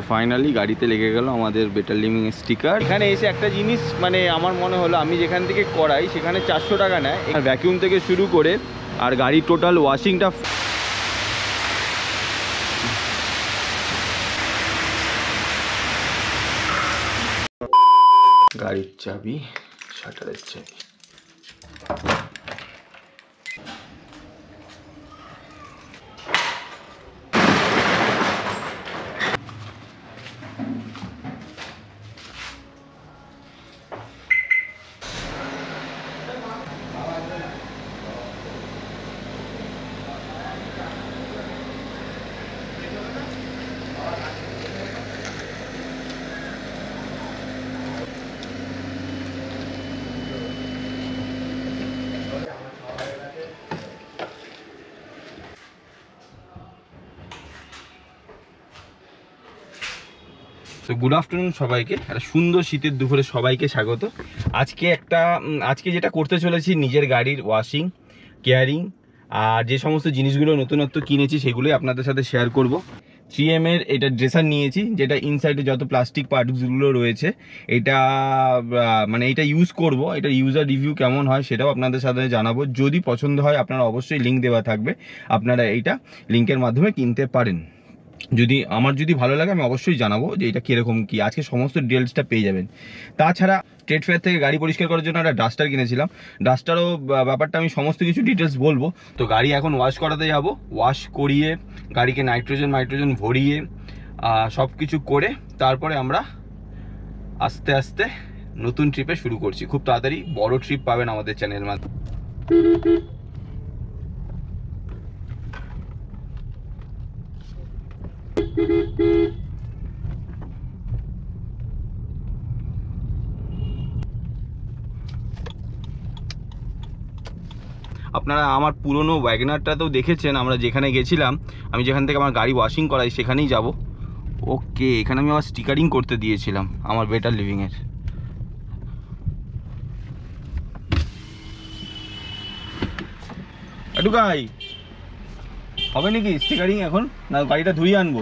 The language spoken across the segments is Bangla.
ফাইনালি গাড়িতে লেগে গেল আমাদের বেটার লিভিং এর স্টিকার। এখানে এসে একটা জিনিস মানে আমার মনে হলো, আমি যেখান থেকে করাই সেখানে 400 টাকা নেয় ভ্যাকিউম থেকে শুরু করে, আর গাড়ির টোটাল ওয়াশিংটা গাড়ির চাবি, শাটারের চাবি। তো গুড আফটারনুন সবাইকে, একটা সুন্দর শীতের দুপুরে সবাইকে স্বাগত। আজকে যেটা করতে চলেছি, নিজের গাড়ির ওয়াশিং, কেয়ারিং আর যে সমস্ত জিনিসগুলো নতুনত্ব কিনেছি সেগুলোই আপনাদের সাথে শেয়ার করব। 3M এর এটা ড্রেসার নিয়েছি, যেটা ইনসাইডে যত প্লাস্টিক পার্টসগুলো রয়েছে এটা মানে এটা ইউজ করব। এটা ইউজার রিভিউ কেমন হয় সেটাও আপনাদের সাথে জানাবো। যদি পছন্দ হয় আপনারা অবশ্যই লিঙ্ক দেওয়া থাকবে, আপনারা এইটা লিঙ্কের মাধ্যমে কিনতে পারেন। যদি ভালো লাগে আমি অবশ্যই জানাবো যে এটা কীরকম কি। আজকে সমস্ত ডিটেলসটা পেয়ে যাবেন। তাছাড়া ট্রেড ফেয়ার থেকে গাড়ি পরিষ্কার করার জন্য একটা ডাস্টার কিনেছিলাম, ডাস্টারও ব্যাপারটা আমি সমস্ত কিছু ডিটেলস বলবো। তো গাড়ি এখন ওয়াশ করাতে যাব, ওয়াশ করিয়ে গাড়িকে নাইট্রোজেন ভরিয়ে সব কিছু করে তারপরে আমরা আস্তে আস্তে নতুন ট্রিপে শুরু করছি। খুব তাড়াতাড়ি বড় ট্রিপ পাবেন আমাদের চ্যানেলের মাধ্যমে। আপনারা আমার পুরনো ওয়াগনারটাতেও দেখেছেন, আমরা যেখানে গেছিলাম, আমি যেখান থেকে আমার গাড়ি ওয়াশিং করাই সেখানেই যাব। ওকে, এখানে আমি আবার স্টিকারিং করতে দিয়েছিলাম আমার বেটার লিভিংয়ের। একটু গাই হবে নাকি স্টিকারিং এখন, না গাড়িটা ধুয়ে আনবো?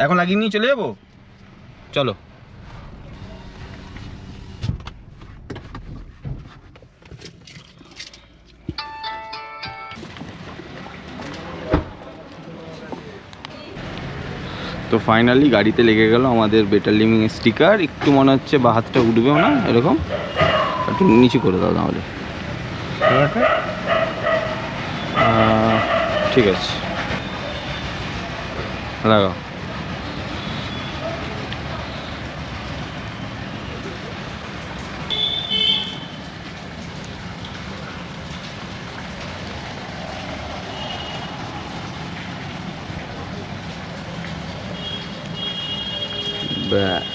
এখন লাগিয়ে নিয়ে চলে যাবো, চলো। তো ফাইনালি গাড়িতে লেগে গেল আমাদের বেটার লিভিং এর স্টিকার। একটু মনে হচ্ছে বা হাতটা উঠবেও না, এরকম একটু নিচু করে দাও তাহলে। ঠিক আছে, লাগাও। ব্যাস,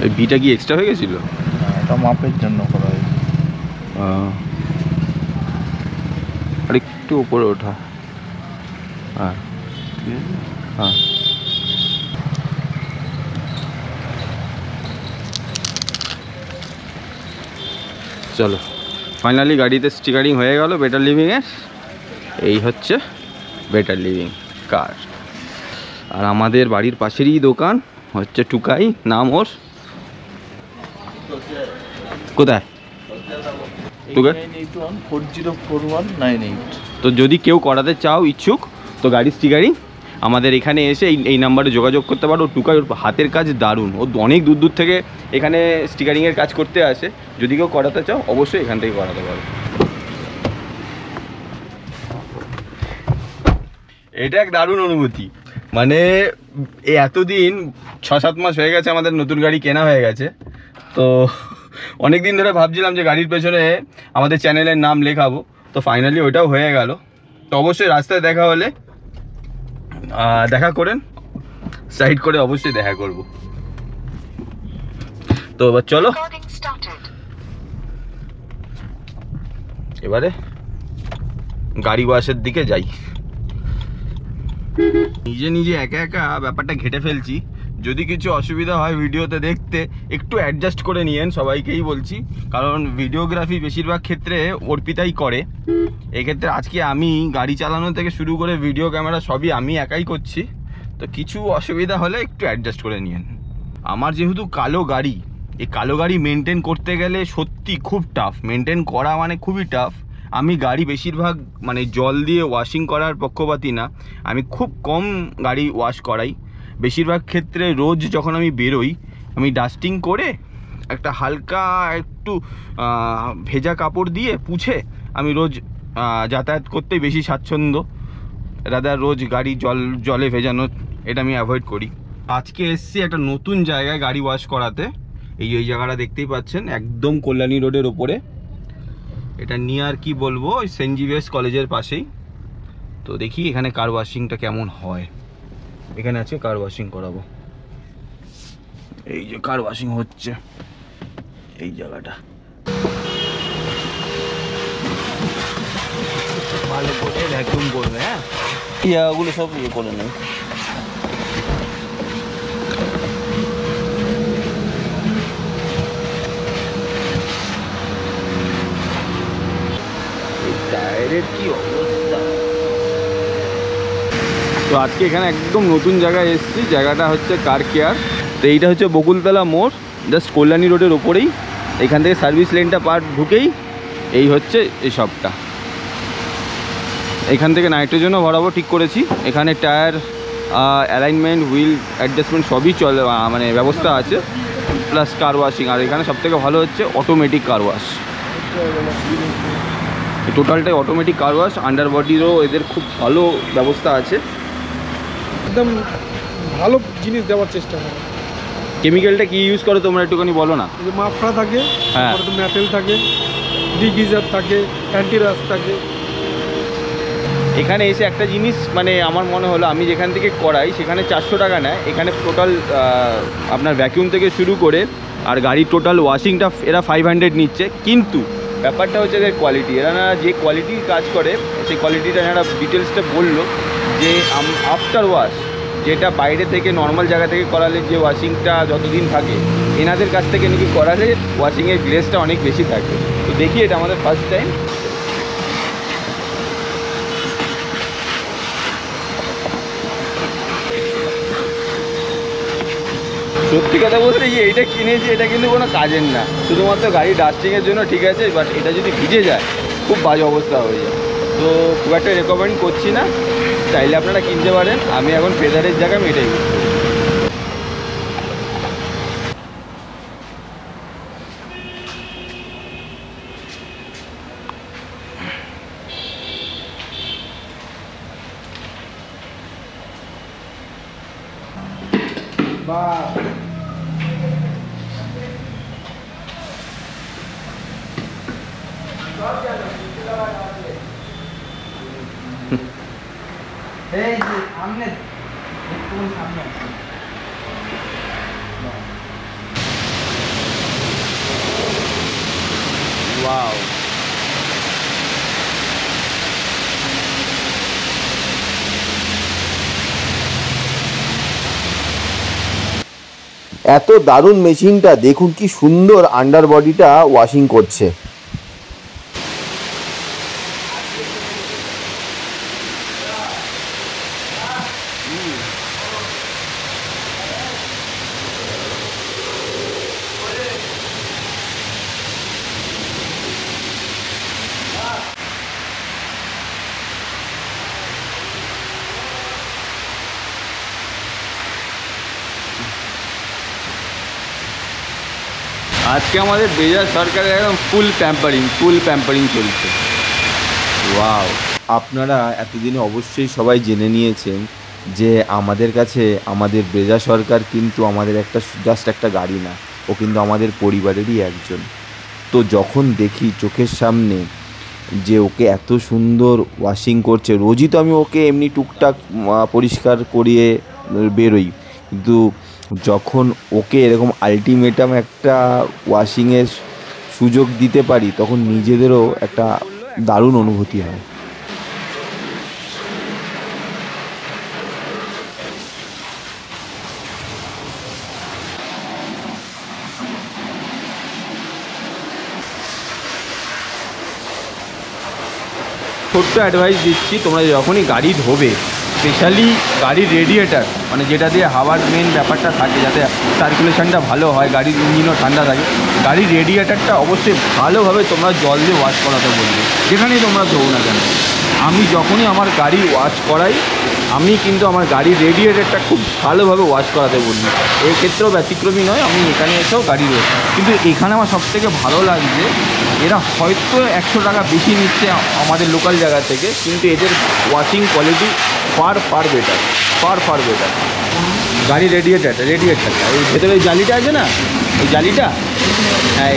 এই বিটা কি এক্সট্রা হয়ে গেছিল? এটা মাপের জন্য করা হয়েছে। আর একটু উপরে ওঠা। হ্যাঁ হ্যাঁ, চলো। ফাইনালি গাড়িতে স্টিকারিং হয়ে গেল বেটার লিভিংয়ের। এই হচ্ছে বেটার লিভিং কার। আর আমাদের বাড়ির পাশেরই দোকান হচ্ছে টুকাই, নাম ওর। কোথায়? টুকাই 404198। তো যদি কেউ করাতে চাও ইচ্ছুক, তো গাড়ির স্টিকারিং আমাদের এখানে এসে এই নাম্বারে যোগাযোগ করতে পারো। টুকাই ওর হাতের কাজ দারুণ, ও অনেক দূর দূর থেকে এখানে স্টিকারিংয়ের কাজ করতে আসে। যদি কেউ করাতে চাও অবশ্যই এখান থেকে করাতে পারো। এটা এক দারুণ অনুভূতি। মানে এতদিন 6-7 মাস হয়ে গেছে আমাদের নতুন গাড়ি কেনা হয়ে গেছে। তো অনেক দিন ধরে ভাবছিলাম যে গাড়ির পেছনে আমাদের চ্যানেলের নাম লেখাবো, তো ফাইনালি ওইটাও হয়ে গেল। তো অবশ্যই রাস্তায় দেখা হলে দেখা করেন, সাইড করে অবশ্যই দেখা করব। তো এবার চলো, এবারে গাড়ি ওয়াশের দিকে যাই। নিজে নিজে একা একা ব্যাপারটা ঘেটে ফেলছি, যদি কিছু অসুবিধা হয় ভিডিওতে দেখতে একটু অ্যাডজাস্ট করে নিয়েন, সবাইকেই বলছি, কারণ ভিডিওগ্রাফি বেশিরভাগ ক্ষেত্রে অর্পিতাই করে। এক্ষেত্রে আজকে আমি গাড়ি চালানো থেকে শুরু করে ভিডিও ক্যামেরা সবই আমি একাই করছি, তো কিছু অসুবিধা হলে একটু অ্যাডজাস্ট করে নিয়েন। আমার যেহেতু কালো গাড়ি, এই কালো গাড়ি মেনটেন করতে গেলে সত্যি খুব টাফ, মেনটেন করা মানে খুবই টাফ। আমি গাড়ি বেশিরভাগ মানে জল দিয়ে ওয়াশিং করার পক্ষপাতী না, আমি খুব কম গাড়ি ওয়াশ করাই। বেশিরভাগ ক্ষেত্রে রোজ যখন আমি বেরোই, আমি ডাস্টিং করে একটা হালকা একটু ভেজা কাপড় দিয়ে পুছে আমি রোজ যাতায়াত করতেই বেশি স্বাচ্ছন্দ্য, রাদার রোজ গাড়ি জলে ভেজানো এটা আমি অ্যাভয়েড করি। আজকে এসছি একটা নতুন জায়গায় গাড়ি ওয়াশ করাতে। এই জায়গাটা দেখতেই পাচ্ছেন, একদম কল্যাণী রোডের ওপরে। এটা নিয়ার কি বলবো, ওই সেন্ট জেভিয়ার্স কলেজের পাশেই। তো দেখি এখানে কার ওয়াশিংটা কেমন হয়। এখানে আছে কার ওয়াশিং করাবো, এই যে কার ওয়াশিং হচ্ছে এই জায়গাটা। ভালো করে ভ্যাকুয়াম করবে, হ্যাঁ ইয়াগুলো সব ইয়ে করে নেই। টায়ারের কি অবস্থা। তো আজকে এখানে একদম নতুন জায়গায় এসেছি, জায়গাটা হচ্ছে কার কেয়ার। তো এইটা হচ্ছে বকুলতলা মোড়, জাস্ট কল্যাণী রোডের ওপরেই। এখান থেকে সার্ভিস লেনটা পার ঢুকেই এই হচ্ছে এই শপটা। এখান থেকে নাইট্রোজেনও ভরাবো ঠিক করেছি। এখানে টায়ার অ্যালাইনমেন্ট, হুইল অ্যাডজাস্টমেন্ট সবই চলে, মানে ব্যবস্থা আছে, প্লাস কার ওয়াশিং। আর এখানে সবথেকে ভালো হচ্ছে অটোমেটিক কার ওয়াশ, টোটালটাই অটোমেটিক কার ওয়াশ। আন্ডার বডিরও এদের খুব ভালো ব্যবস্থা আছে, একদম ভালো জিনিস দেওয়ার চেষ্টা করে। কেমিক্যালটা কি ইউজ করো তোমরা একটুখানি বলো না। যে মাফরা থাকে, হ্যাঁ, তারপরে তো মেটেল থাকে, ডিগিজার থাকে, অ্যান্টিরাস থাকে। এখানে এসে একটা জিনিস মানে আমার মনে হলো, আমি যেখান থেকে করাই সেখানে 400 টাকা নেয়, এখানে টোটাল আপনার ভ্যাকিউম থেকে শুরু করে আর গাড়ির টোটাল ওয়াশিংটা এরা 500 নিচ্ছে। কিন্তু ব্যাপারটা হচ্ছে এদের কোয়ালিটি, এরা না যে কোয়ালিটির কাজ করে সেই কোয়ালিটিটা এরা ডিটেলসটা বললো যে আফটার ওয়াশ, যেটা বাইরে থেকে নর্মাল জায়গা থেকে করালে যে ওয়াশিংটা যতদিন থাকে, এনাদের কাছ থেকে নাকি করালে ওয়াশিংয়ের গ্লেসটা অনেক বেশি থাকে। তো দেখি, এটা আমাদের ফার্স্ট টাইম। সত্যি কথা বলতে যে এইটা কিনেছি, এটা কিন্তু কোনো কাজের না, শুধুমাত্র গাড়ি ডাস্টিংয়ের জন্য ঠিক আছে, বাট এটা যদি ভিজে যায় খুব বাজে অবস্থা হয়ে যায়। তো খুব একটা রেকমেন্ড করছি না, চাইলে আপনারা কিনতে পারেন। আমি এখন ফেদারের জায়গায় আমি এটাই ইউজ করি। এই যে সামনে একটু সামনে আছে। ওয়াও, এত দারুণ মেশিনটা দেখুন, কি সুন্দর আন্ডার বডিটা ওয়াশিং করছে। আজকে আমাদের ব্রেজা সরকারের একদম ফুল প্যাম্পারিং চলছে। ওয়াও, আপনারা এতদিনে অবশ্যই সবাই জেনে নিয়েছেন যে আমাদের কাছে আমাদের ব্রেজা সরকার কিন্তু আমাদের জাস্ট একটা গাড়ি না, ও কিন্তু আমাদের পরিবারেরই একজন। তো যখন দেখি চোখের সামনে যে ওকে এত সুন্দর ওয়াশিং করছে, রোজই তো আমি ওকে এমনি টুকটাক পরিষ্কার করিয়ে বেরোই, কিন্তু যখন ওকে এরকম আলটিমেটাম একটা ওয়াশিংয়ের সুযোগ দিতে পারি, তখন নিজেদেরও একটা দারুণ অনুভূতি হয়। ছোট্ট অ্যাডভাইস দিচ্ছি, তোমরা যখনই গাড়ি ধোবে, স্পেশালি গাড়ির রেডিয়েটার, মানে যেটা দিয়ে হাওয়ার মেন ব্যাপারটা থাকে, যাতে সার্কুলেশনটা ভালো হয়, গাড়ির ইঞ্জিনও ঠান্ডা থাকে, গাড়ির রেডিয়েটারটা অবশ্যই ভালোভাবে তোমরা জল দিয়ে ওয়াশ করাতে বলবে, যেখানেই তোমরা ধোও না কেন। আমি যখনই আমার গাড়ি ওয়াশ করাই, আমি কিন্তু আমার গাড়ির রেডিয়েটারটা খুব ভালোভাবে ওয়াশ করাতে বলি। এই ক্ষেত্রেও ব্যতিক্রমী নয়, আমি এখানে এসেও গাড়ি রয়েছে। কিন্তু এখানে আমার সবথেকে ভালো লাগছে, এরা হয়তো 100 টাকা বেশি নিচ্ছে আমাদের লোকাল জায়গা থেকে, কিন্তু এদের ওয়াশিং কোয়ালিটি ফার বেটার। গাড়ির রেডিয়েটারটা ওই ভেতরে ওই জালিটা আছে না, ওই জালিটা, হ্যাঁ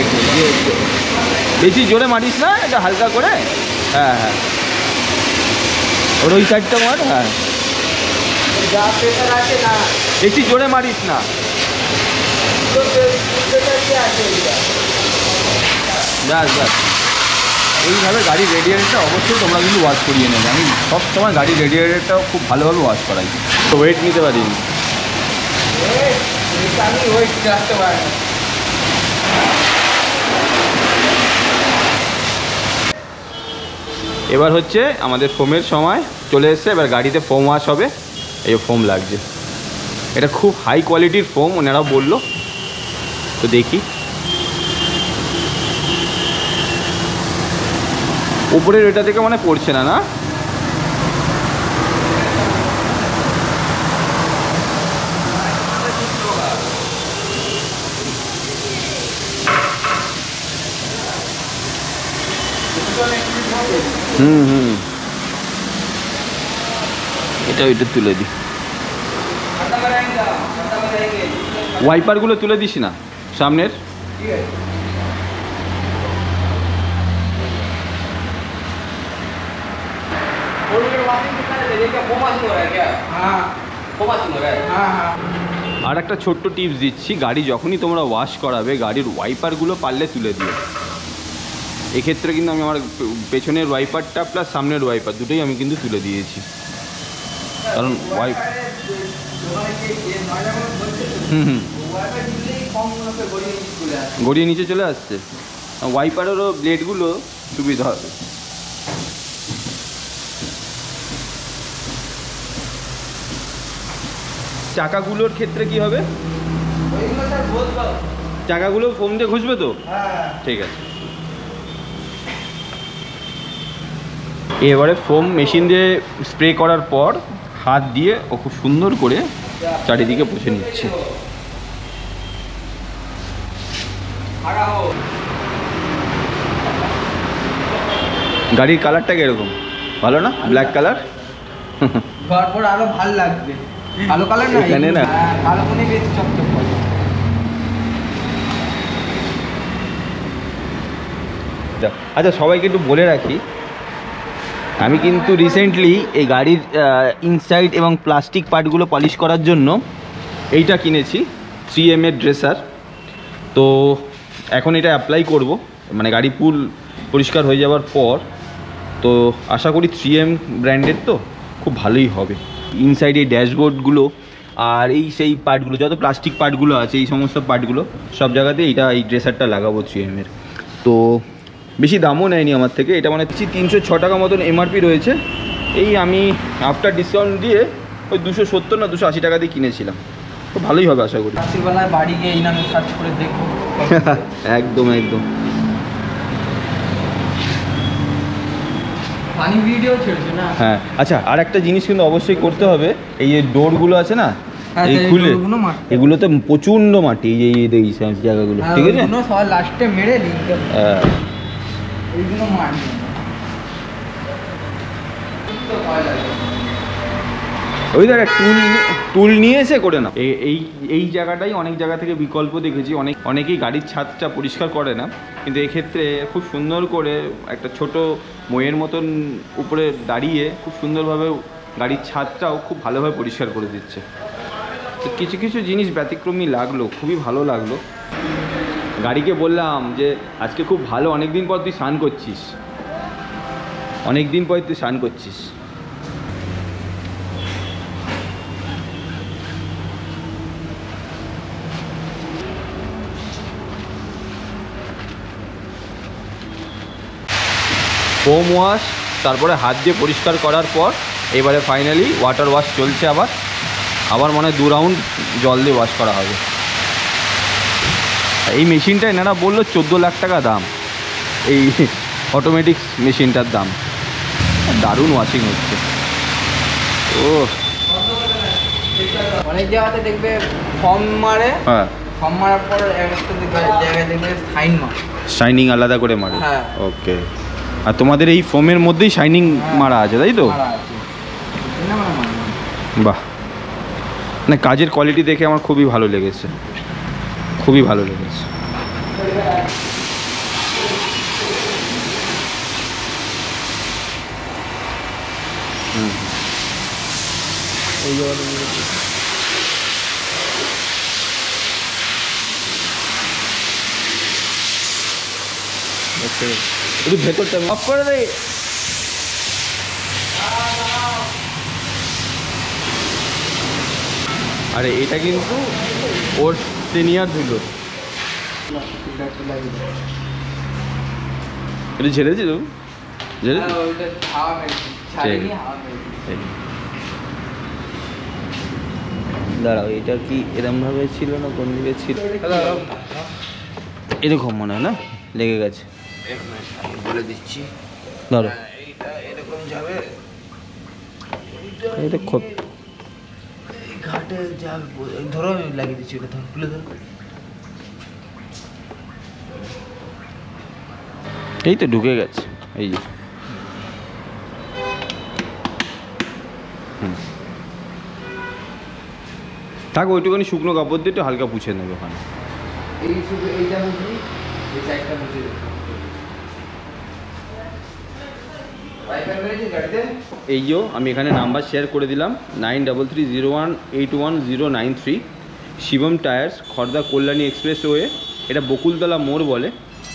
বেশি জোরে মারিস না, এটা হালকা করে, হ্যাঁ ওর ওই সাইডটা মার, হ্যাঁ বেশি জোরে মারিস না। ব্যাস এইভাবে গাড়ির রেডিয়েটারটা অবশ্যই তোমরা কিন্তু ওয়াশ করিয়ে নেবে। আমি সবসময় গাড়ির রেডিয়েটারটাও খুব ভালোভাবে ওয়াশ করাই, তো ওয়েট নিতে পারিনি। এবার হচ্ছে আমাদের ফোমের সময় চলে এসছে, এবার গাড়িতে ফোম ওয়াশ হবে। এই ফোম লাগছে, এটা খুব হাই কোয়ালিটির ফোম ওনারা বললো, তো দেখি। উপরের এটা থেকে মানে পড়ছে না, না এটা তুলে দিই, ওয়াইপারগুলো তুলে দিস না সামনের। আর একটা ছোট্ট টিপস দিচ্ছি, গাড়ি যখনই তোমরা ওয়াশ করাবে, গাড়ির ওয়াইপারগুলো পারলে তুলে দিও। এক্ষেত্রে কিন্তু আমি আমার পেছনের ওয়াইপারটা প্লাস সামনের ওয়াইপার দুটোই আমি কিন্তু তুলে দিয়েছি, কারণ গড়িয়ে নিচে চলে আসছে। ওয়াইপারেরও ব্লেডগুলো সুবিধা হবে। চাকাগুলোর ক্ষেত্রে কি হবে? চাকাগুলো ফোম দিয়ে ঘষবে তো? ঠিক আছে। এবারে ফোম মেশিন দিয়ে স্প্রে করার পর হাত দিয়ে ও খুব সুন্দর করে চারিদিকে পুছে নিচ্ছে। গাড়ির কালারটা কিরকম? ভালো না? Black colour. তারপর আরো ভালো লাগবে। কালো কালার না, এখানে না কালো কোনে বেশি চকচক করে। আচ্ছা, সবাইকে একটু বলে রাখি, আমি কিন্তু রিসেন্টলি এই গাড়ির ইনসাইড এবং প্লাস্টিক পার্টগুলো পলিশ করার জন্য এইটা কিনেছি, 3M এর ড্রেসার। তো এখন এটা অ্যাপ্লাই করব, মানে গাড়ি পুল পরিষ্কার হয়ে যাওয়ার পর। তো আশা করি 3M ব্র্যান্ডের তো খুব ভালোই হবে। ইনসাইড এই ড্যাশবোর্ডগুলো আর এই সেই পার্টগুলো, যত প্লাস্টিক পার্টগুলো আছে, এই সমস্ত পার্টগুলো সব জায়গাতে এই ড্রেসারটা লাগাবো 3M এর। তো বেশি দামও নেয়নি আমার থেকে, এটা মানে 306 টাকা মতন এমআরপি রয়েছে। এই আমি আফটার ডিসকাউন্ট দিয়ে ওই 270 না 280 টাকা দিয়ে কিনেছিলাম। তো ভালোই হবে আশা করি। রাত্রিবেলায় বাড়ি গিয়ে এই নামে সার্চ করে দেখো। একদম একদম। পানি ভিডিও ছেড়েছে না? হ্যাঁ, আচ্ছা, আর একটা জিনিস কিন্তু অবশ্যই করতে হবে, এই যে ডোরগুলো আছে না, এই খুলে এগুলোতে প্রচণ্ড মাটি, এই এই জায়গাগুলো, ঠিক আছে, সবাই লাস্টে মেরে দিই। হ্যাঁ, এইগুলো মারবে। ওই জায়গায় টুল নিয়ে এসে করে না। এই জায়গাটাই অনেক জায়গা থেকে বিকল্প দেখেছি, অনেকেই গাড়ির ছাদটা পরিষ্কার করে না, কিন্তু এক্ষেত্রে খুব সুন্দর করে একটা ছোট মইয়ের মতন উপরে দাঁড়িয়ে খুব সুন্দরভাবে গাড়ির ছাদটাও খুব ভালোভাবে পরিষ্কার করে দিচ্ছে। তো কিছু কিছু জিনিস ব্যতিক্রমী লাগলো, খুবই ভালো লাগলো। গাড়িকে বললাম যে আজকে খুব ভালো, অনেক দিন পর তুই স্নান করছিস। ফোম ওয়াশ তারপরে হাত দিয়ে পরিষ্কার করার পর এবারে ফাইনালি ওয়াটার ওয়াশ চলছে। আবার মানে 2 রাউন্ড জল দিয়ে ওয়াশ করা হবে। এই মেশিনটা এনারা বললো 14 লাখ টাকা দাম, এই অটোমেটিক মেশিনটার দাম। দারুণ ওয়াশিং হচ্ছে। ও অনেক জায়গাতে দেখবে ফর্ম মারে, হ্যাঁ, ফর্ম মারার পর একটা জায়গায় দেখবে সাইন মারে, শাইনিং আলাদা করে মারে। হ্যাঁ। ওকে, আর তোমাদের এই ফোমের মধ্যেই শাইনিং মারা আছে, তাই তো? মারা আছে। না মানে মারে না। বাহ, না কাজের কোয়ালিটি দেখে আমার খুবই ভালো লেগেছে, খুবই ভালো লেগেছে। একটু ভেতরটা অফ করে দে। আরে এটা কিন্তু ওর সিনিয়র ধুলো, এটা ঝেড়েছিল, ঝেড়ে হ্যাঁ, ওইটা হাওয়া মেরেছে, ছাড়েনি, হাওয়া মেরেছে। দাঁড়াও, এটা কি এরমভাবে ছিল না কোন দিকে ছিল? এরকম মনে হয় না, লেগে গেছে। আমি বলে দিচ্ছি, ধরো এইটা এরকম যাবে, এটা এই ঘাটে যাবে, ধরো আমি লাগিয়ে দিচ্ছি, ওটা ধরো, খুলে ধরো। এই তো ঢুকে গেছে, এই যে। থাক, ওইটুখানি শুকনো কাপড় দিয়ে একটু হালকা পুছে নেবে ওখানে। এই শুধু এইটা বুঝি, এই সাইডটা বুঝি। ওয়াইফাই মেরেছি গাড়িতে। এই যে আমি এখানে নাম্বার শেয়ার করে দিলাম, 9330181093, শিবম টায়ার্স, খড়দা কল্যাণী এক্সপ্রেসওয়ে। এটা বকুলতলা মোড় বলে।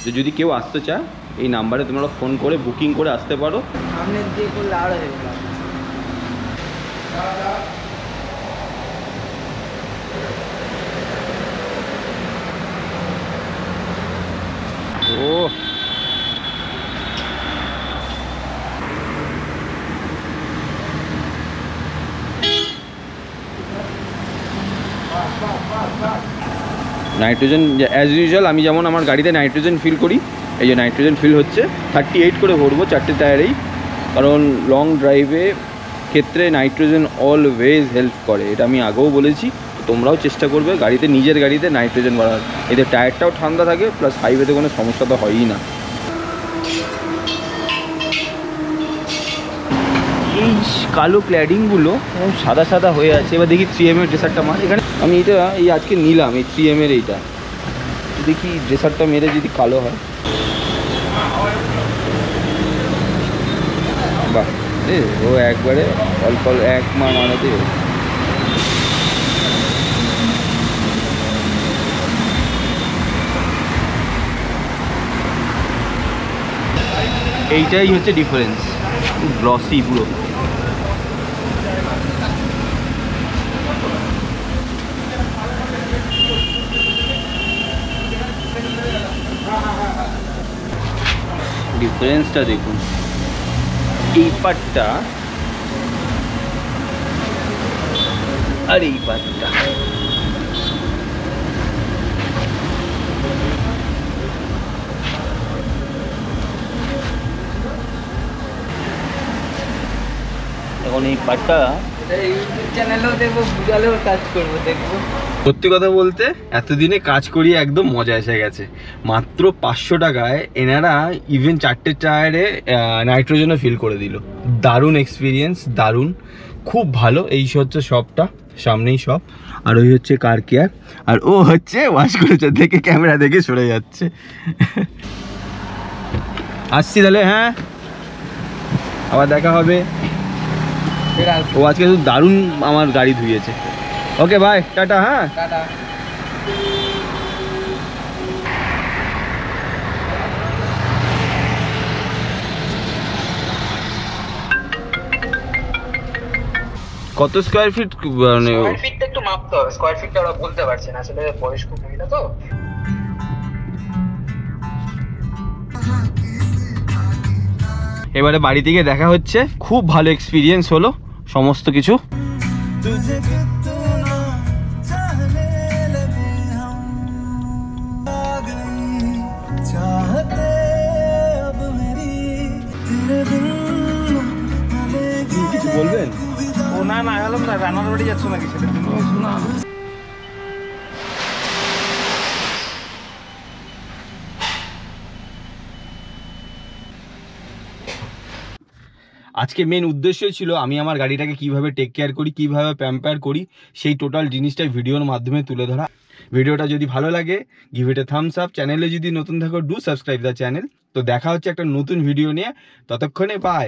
যে যদি কেউ আসতে চায় এই নাম্বারে তোমরা ফোন করে বুকিং করে আসতে পারো। সামনের দিয়ে করলে আরো হেভি লাগবে। ও নাইট্রোজেন অ্যাজ ইউজুয়াল আমি যেমন আমার গাড়িতে নাইট্রোজেন ফিল করি, এই যে নাইট্রোজেন ফিল হচ্ছে। 38 করে ভরবো 4টে টায়ারেই, কারণ লং ড্রাইভে ক্ষেত্রে নাইট্রোজেন অলওয়েজ হেল্প করে। এটা আমি আগেও বলেছি, তোমরাও চেষ্টা করবে গাড়িতে, নিজের গাড়িতে নাইট্রোজেন বাড়ার। এতে টায়ারটাও ঠান্ডা থাকে, প্লাস হাইওয়েতে কোনো সমস্যা তো হয়ই না। এই কালো ক্ল্যাডিংগুলো সাদা সাদা হয়ে আছে। এবার দেখি 3M এর ড্রেসারটা মার। এখানে আমি এটা এই আজকে নিলাম, এই 3M এর এইটা। দেখি ড্রেসারটা মেরে যদি কালো হয়। বাহ, ও একবারে অল্প এক মান আনাতে। এইটাই হচ্ছে ডিফারেন্স, গ্লসি পুরো। ডিফারেন্সটা দেখুন, এই পার্টটা আর এই পার্টটা। এখন এই পার্টটা ইউটিউব চ্যানেলেও দেখবো, গুগলেও সার্চ করবো, দেখবো। সত্যি কথা বলতে এতদিনে কাজ করিয়ে একদম মজা এসে গেছে। মাত্র 500 টাকায় এনারা ইভেন 4টে টায়ারে নাইট্রোজেনও ফিল করে দিল। দারুণ এক্সপিরিয়েন্স, দারুণ, খুব ভালো। এই হচ্ছে শপটা, সামনেই শপ। আর ওই হচ্ছে কার কেয়ার, আর ও হচ্ছে ওয়াশ করেছে দেখে, ক্যামেরা দেখে সরে যাচ্ছে। আসছি তাহলে, হ্যাঁ আবার দেখা হবে। ও আজকে শুধু দারুণ আমার গাড়ি ধুয়েছে। Okay bye, tata. হ্যাঁ টাটা। কত স্কোয়ার ফিট? মানে স্কোয়ার ফিটটা একটু মাপতে হবে, স্কোয়ার ফিটটা ওরা বলতে পারছে না, আসলে বয়স্ক মহিলা তো। এবারে বাড়ি থেকে দেখা হচ্ছে। খুব ভালো এক্সপিরিয়েন্স হলো সমস্ত কিছু। কিছু বলবেন? ও না না এলাম না, রান্নার বাড়ি যাচ্ছ নাকি সেটা না। আজকে মেন উদ্দেশ্যই ছিল আমি আমার গাড়িটাকে কিভাবে টেক কেয়ার করি, কিভাবে প্যাম্পার করি, সেই টোটাল জিনিসটাই ভিডিওর মাধ্যমে তুলে ধরা। ভিডিওটা যদি ভালো লাগে give it A Thums up. চ্যানেলে যদি নতুন থাকো ডু সাবস্ক্রাইব দ্য চ্যানেল। তো দেখা হচ্ছে একটা নতুন ভিডিও নিয়ে, ততক্ষণে বাই।